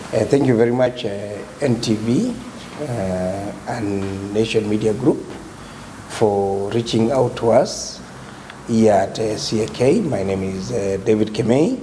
Thank you very much, NTV and Nation Media Group, for reaching out to us here at CAK. My name is David Kemei,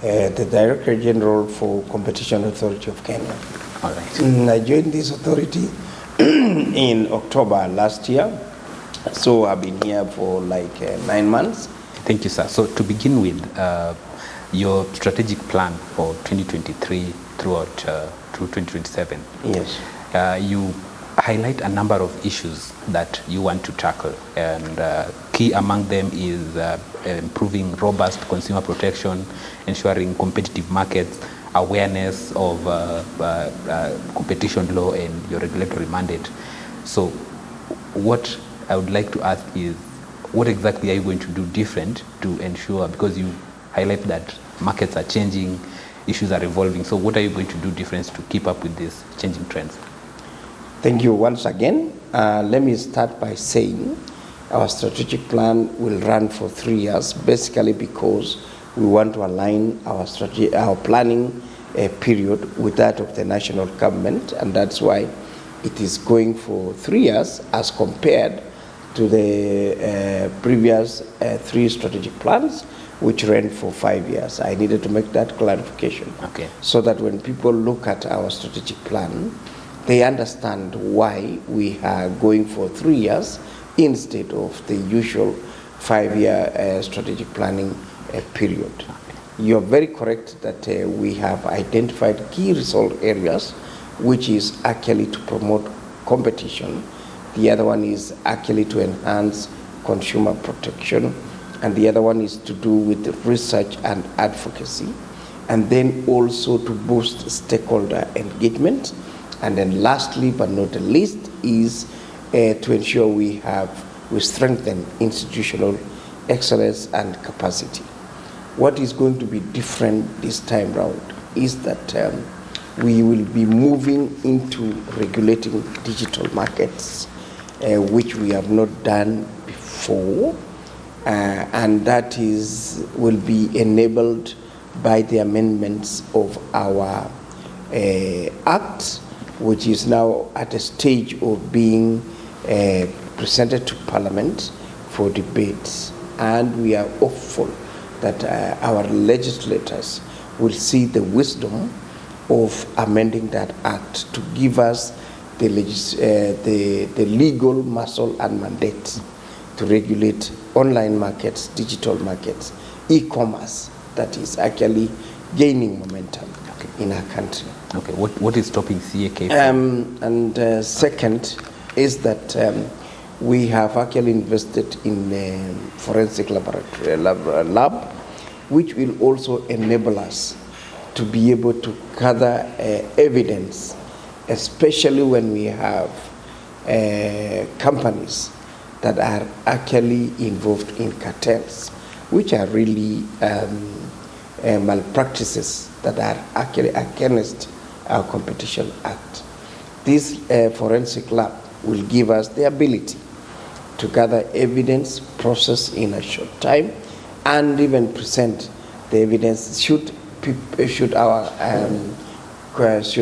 the Director General for Competition Authority of Kenya. All right. I joined this authority in October last year, so I've been here for like 9 months. Thank you, sir. So to begin with, your strategic plan for 2023 through 2027. Yes. You highlight a number of issues that you want to tackle, and key among them is improving robust consumer protection, ensuring competitive markets, awareness of competition law and your regulatory mandate. So what I would like to ask is, what exactly are you going to do different to ensure, because you highlight that markets are changing, issues are evolving, so what are you going to do different to keep up with these changing trends? Thank you once again. Let me start by saying our strategic plan will run for 3 years, basically because we want to align our strategy, our planning period with that of the national government, and that's why it is going for 3 years as compared to the previous 3 strategic plans, which ran for 5 years. I needed to make that clarification, okay, so that when people look at our strategic plan, they understand why we are going for 3 years instead of the usual 5-year strategic planning period. You're very correct that we have identified key result areas, which is actually to promote competition. The other one is actually to enhance consumer protection, and the other one is to do with research and advocacy, and then also to boost stakeholder engagement. And then lastly, but not the least, is to ensure we strengthen institutional excellence and capacity. What is going to be different this time round is that we will be moving into regulating digital markets, which we have not done before, and that will be enabled by the amendments of our Act, which is now at a stage of being presented to Parliament for debate. And we are hopeful that our legislators will see the wisdom of amending that Act to give us the legal muscle and mandate to regulate online markets, digital markets, e-commerce that is actually gaining momentum in our country. Okay, what is stopping CAK? Second is that we have actually invested in a forensic laboratory lab, which will also enable us to be able to gather evidence, especially when we have companies that are actually involved in cartels, which are really malpractices that are actually against our Competition Act. This forensic lab will give us the ability to gather evidence, process in a short time, and even present the evidence should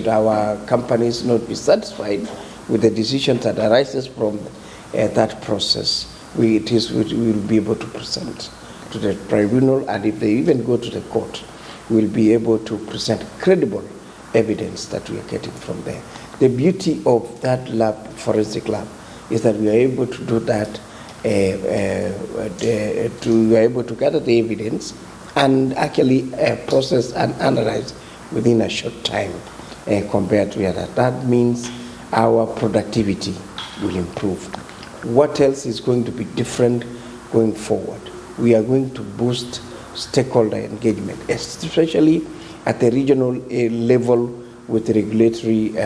our companies not be satisfied with the decisions that arises from that process. We will be able to present to the tribunal, and if they even go to the court, we will be able to present credible evidence that we are getting from there. The beauty of that lab, forensic lab, is that we are able to do that, we are able to gather the evidence and actually process and analyze within a short time compared to the other. That means our productivity will improve. What else is going to be different going forward? We are going to boost stakeholder engagement, especially at the regional level with the regulatory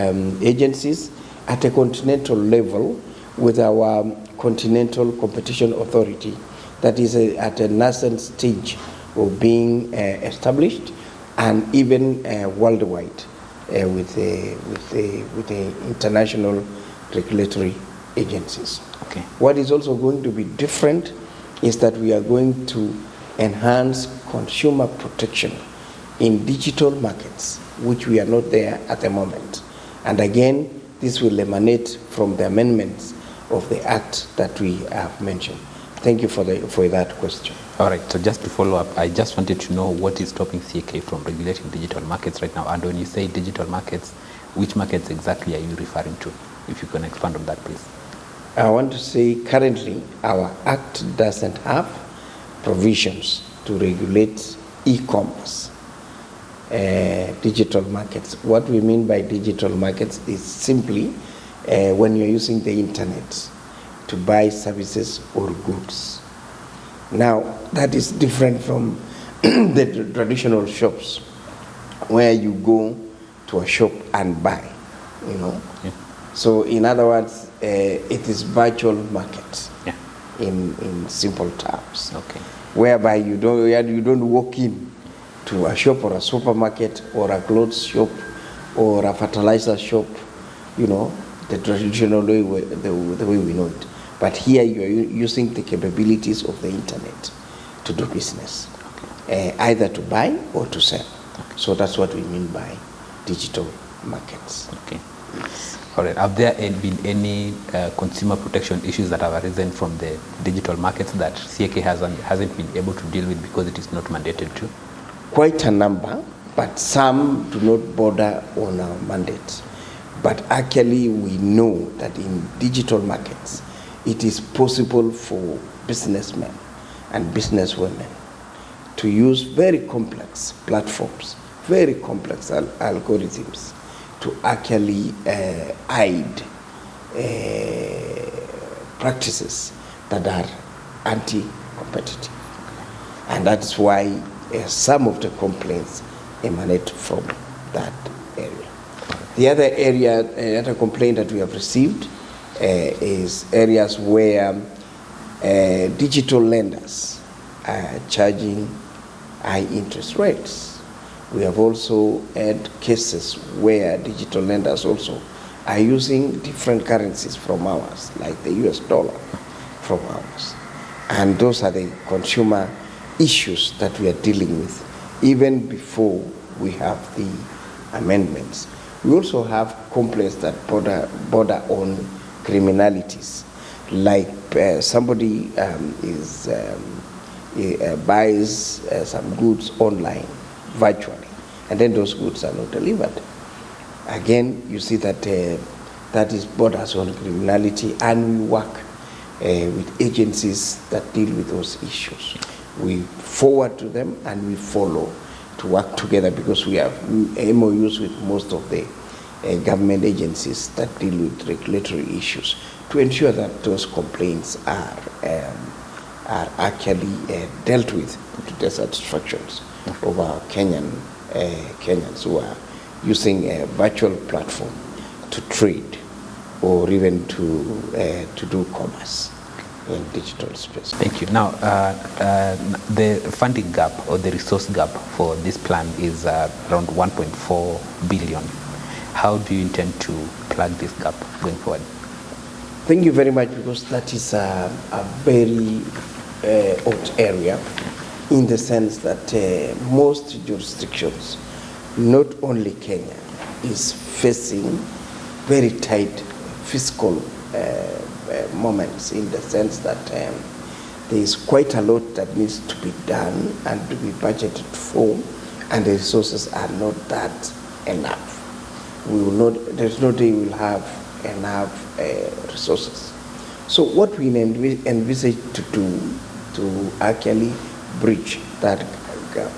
agencies, at a continental level with our Continental Competition Authority that is at a nascent stage of being established, and even worldwide with the international regulatory agencies. Okay. What is also going to be different is that we are going to enhance consumer protection in digital markets, which we are not there at the moment. And again, this will emanate from the amendments of the Act that we have mentioned. Thank you for that question. All right, so just to follow up, I just wanted to know what is stopping CAK from regulating digital markets right now. And when you say digital markets, which markets exactly are you referring to? If you can expand on that, please. I want to say currently our Act doesn't have provisions to regulate e-commerce, digital markets. What we mean by digital markets is simply when you're using the internet to buy services or goods. Now, that is different from the traditional shops where you go to a shop and buy, you know. Yeah. So in other words, it is virtual market, yeah, in simple terms. Okay. Whereby you don't walk in to a shop or a supermarket or a clothes shop or a fertilizer shop, you know, the traditional way, the way we know it. But here you are using the capabilities of the internet to do business, either to buy or to sell. Okay. So that's what we mean by digital markets. Okay. All right. Have there been any consumer protection issues that have arisen from the digital markets that CAK hasn't been able to deal with because it is not mandated to? Quite a number, but some do not border on our mandate. But actually, we know that in digital markets, it is possible for businessmen and businesswomen to use very complex platforms, very complex algorithms to actually hide practices that are anti-competitive. And that's why some of the complaints emanate from that area. The other area, other complaint that we have received is areas where digital lenders are charging high interest rates. We have also had cases where digital lenders also are using different currencies from ours, like the US dollar from ours. And those are the consumer issues that we are dealing with, even before we have the amendments. We also have complaints that border on criminalities, like somebody buys some goods online, virtually, and then those goods are not delivered. Again, you see that that is borders on criminality, and we work with agencies that deal with those issues. We forward to them and we follow to work together because we have MOUs with most of the government agencies that deal with regulatory issues to ensure that those complaints are actually dealt with to the satisfactions of our Kenyans who are using a virtual platform to trade or even to do commerce in digital space. Thank you. Now, the funding gap or the resource gap for this plan is around 1.4 billion. How do you intend to plug this gap going forward? Thank you very much, because that is a very hot area, in the sense that most jurisdictions, not only Kenya, is facing very tight fiscal moments, in the sense that there is quite a lot that needs to be done and to be budgeted for, and the resources are not that enough. There's no day we'll have enough resources. So what we envisage to do to actually bridge that gap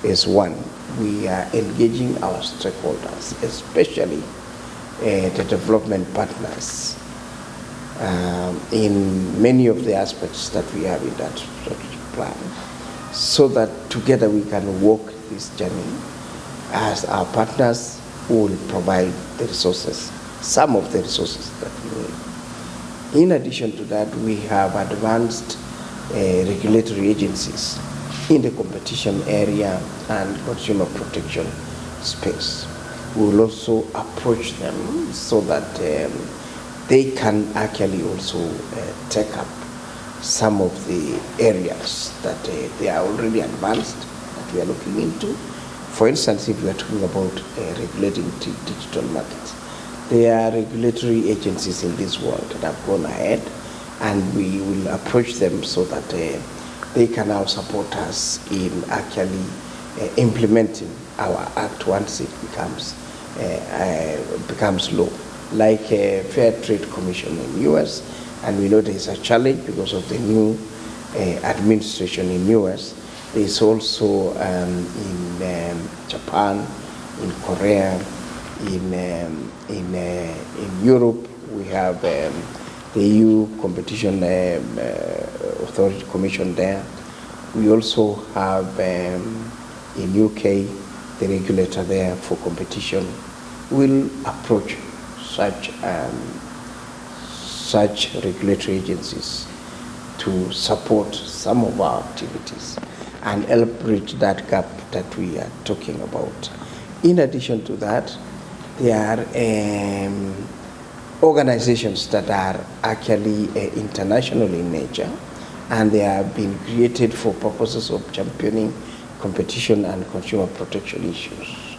is, one, we are engaging our stakeholders, especially the development partners, in many of the aspects that we have in that strategic plan, so that together we can walk this journey as our partners will provide the resources, some of the resources that we need. In addition to that, we have advanced regulatory agencies in the competition area and consumer protection space. We will also approach them so that they can actually also take up some of the areas that they are already advanced, that we are looking into. For instance, if we are talking about regulating digital markets, there are regulatory agencies in this world that have gone ahead, and we will approach them so that they can now support us in actually implementing our act once it becomes law, like Fair Trade Commission in US, and we know there is a challenge because of the new administration in US. There is also in Japan, in Korea, in Europe. We have the EU Competition Authority Commission there. We also have in UK the regulator there for competition. Will approach such regulatory agencies to support some of our activities and help bridge that gap that we are talking about. In addition to that, there are organizations that are actually international in nature, and they have been created for purposes of championing competition and consumer protection issues.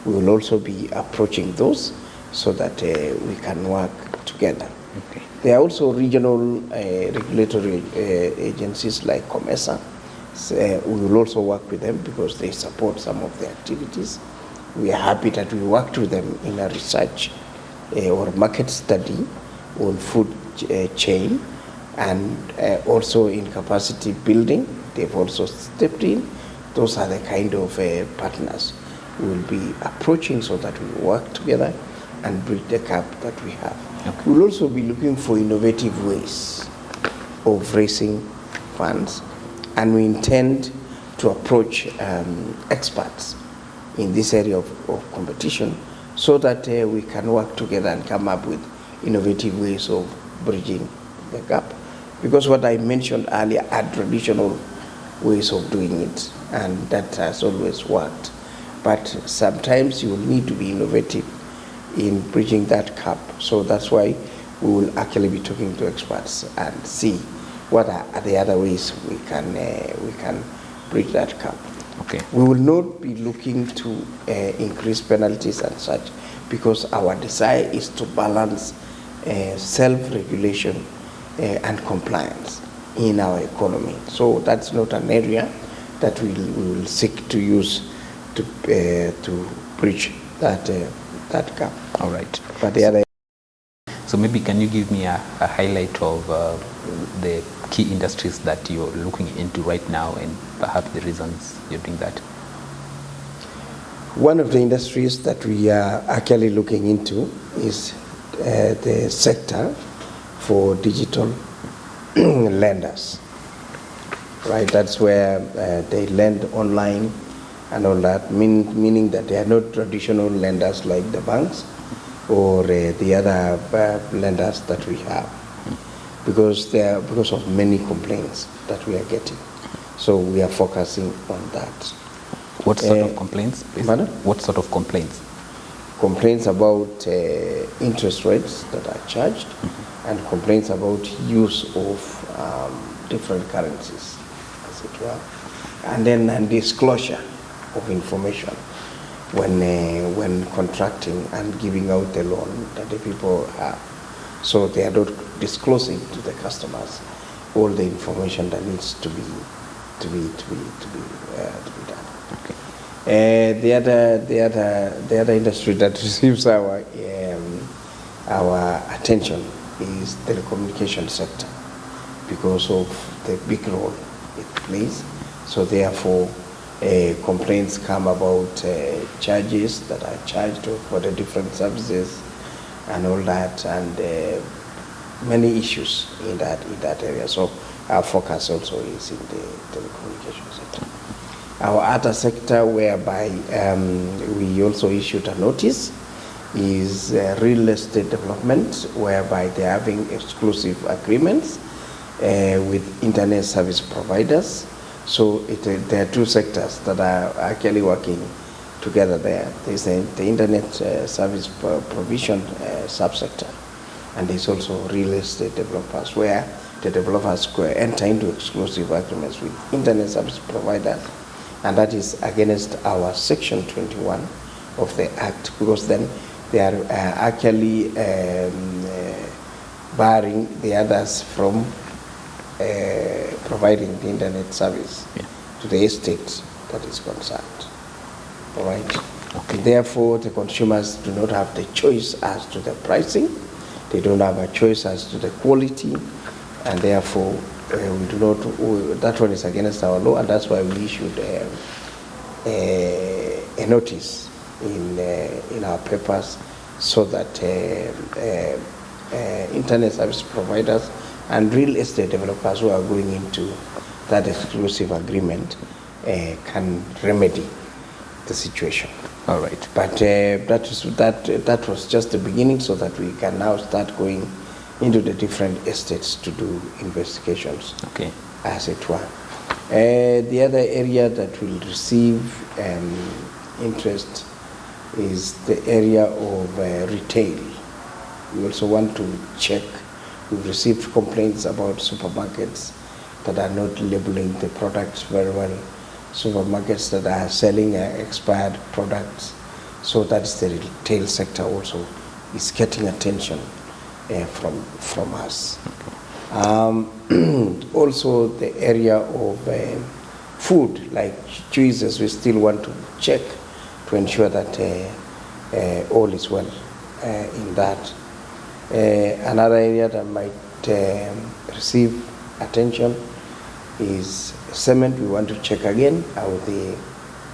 We will also be approaching those so that we can work together. Okay. There are also regional regulatory agencies like COMESA. We will also work with them because they support some of the activities. We are happy that we worked with them in a research or market study on food chain, and also in capacity building. They've also stepped in. Those are the kind of partners we will be approaching so that we work together and bridge the gap that we have. Okay. We'll also be looking for innovative ways of raising funds, and we intend to approach experts in this area of competition so that we can work together and come up with innovative ways of bridging the gap. Because what I mentioned earlier are traditional ways of doing it, and that has always worked. But sometimes you will need to be innovative in bridging that gap. So that's why we will actually be talking to experts and see what are the other ways we can bridge that gap. Okay. We will not be looking to increase penalties and such, because our desire is to balance self-regulation and compliance in our economy. So that's not an area that we will seek to use to bridge that gap. All right. But the other. So maybe can you give me a highlight of the key industries that you're looking into right now, and perhaps the reasons you're doing that? One of the industries that we are actually looking into is the sector for digital lenders. Right, that's where they lend online and all that, meaning that they are not traditional lenders like the banks or the other lenders that we have, because of many complaints that we are getting. So we are focusing on that. What sort of complaints? Pardon? What sort of complaints? Complaints about interest rates that are charged, and complaints about use of different currencies, as it were, and then disclosure of information when contracting and giving out the loan that the people have. So they are not disclosing to the customers all the information that needs to be done. Okay. The other industry that receives our attention is the telecommunication sector, because of the big role it plays. So therefore, complaints come about charges that are charged for the different services and all that, and many issues in that area. So our focus also is in the telecommunication sector. Our other sector, whereby we also issued a notice, is real estate development, whereby they're having exclusive agreements with internet service providers. So there are two sectors that are actually working together there. There's the internet service provision subsector, and there's also real estate developers, where the developers enter into exclusive agreements with internet service providers and that is against our Section 21 of the Act, because then they are actually barring the others from providing the internet service to the estate that is concerned. All right. Okay. Therefore, the consumers do not have the choice as to the pricing. They don't have a choice as to the quality, and therefore we do not. That one is against our law, and that's why we issued a notice in our papers, so that internet service providers and real estate developers who are going into that exclusive agreement can remedy the situation. All right. But that was just the beginning, so that we can now start going into the different estates to do investigations. Okay. As it were. The other area that will receive interest is the area of retail. We also want to check. We've received complaints about supermarkets that are not labeling the products very well, supermarkets that are selling expired products. So that's the retail sector also is getting attention from us. Also the area of food, like juices, we still want to check to ensure that all is well in that. Another area that might receive attention is cement. We want to check again how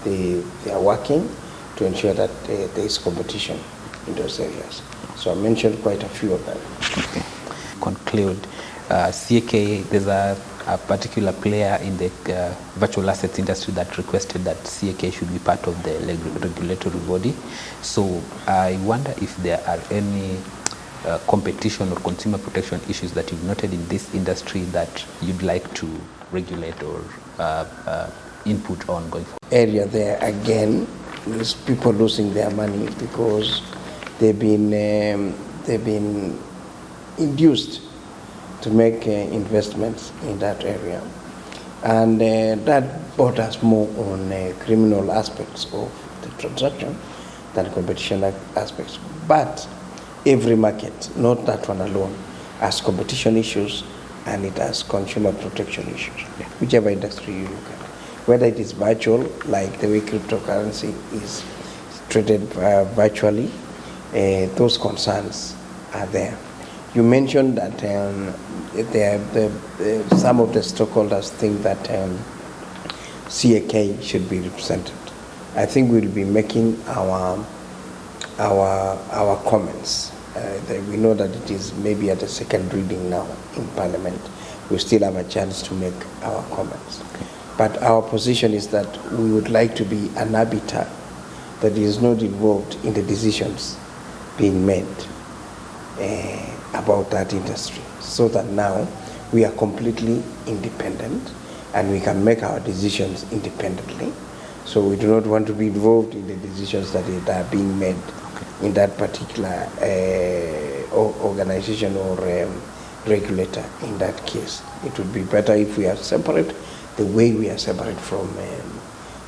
they are working to ensure that there is competition in those areas. So I mentioned quite a few of them. Okay. Conclude. CAK, there's a particular player in the virtual assets industry that requested that CAK should be part of the regulatory body. So I wonder if there are any competition or consumer protection issues that you've noted in this industry that you'd like to regulate or input on going forward. Area there again is people losing their money because they've been induced to make investments in that area, and that brought us more on criminal aspects of the transaction than competition aspects. But every market, not that one alone, has competition issues and it has consumer protection issues, whichever industry you look at. Whether it is virtual, like the way cryptocurrency is traded virtually, those concerns are there. You mentioned that some of the stockholders think that CAK should be represented. I think we'll be making our comments. We know that it is maybe at the second reading now in Parliament. We still have a chance to make our comments. Okay. But our position is that we would like to be an arbiter that is not involved in the decisions being made about that industry, so that now we are completely independent and we can make our decisions independently. So we do not want to be involved in the decisions that are being made in that particular organization or regulator. In that case, it would be better if we are separate, the way we are separate from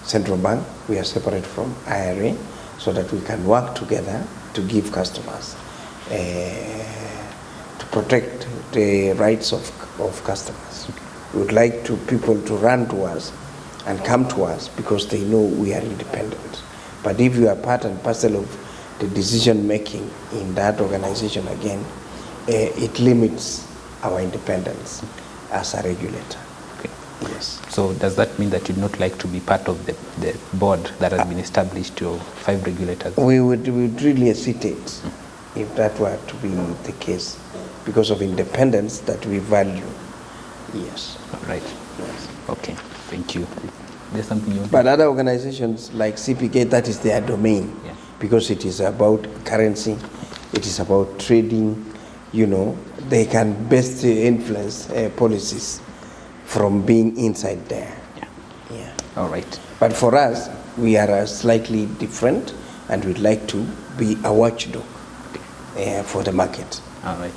central bank, we are separate from IRA, so that we can work together to give customers, to protect the rights of customers. We would like people to run to us and come to us because they know we are independent. But if you are part and parcel of the decision making in that organization again, it limits our independence as a regulator. Okay. Yes. So does that mean that you'd not like to be part of the board that has been established of 5 regulators? We would really hesitate if that were to be the case, because of independence that we value. Yes. All right. Yes. Okay. Thank you. There's something you want But other organizations like CPK, that is their domain, because it is about currency, it is about trading. You know, they can best influence policies from being inside there. Yeah. All right. But for us, we are slightly different, and we'd like to be a watchdog for the market. All right.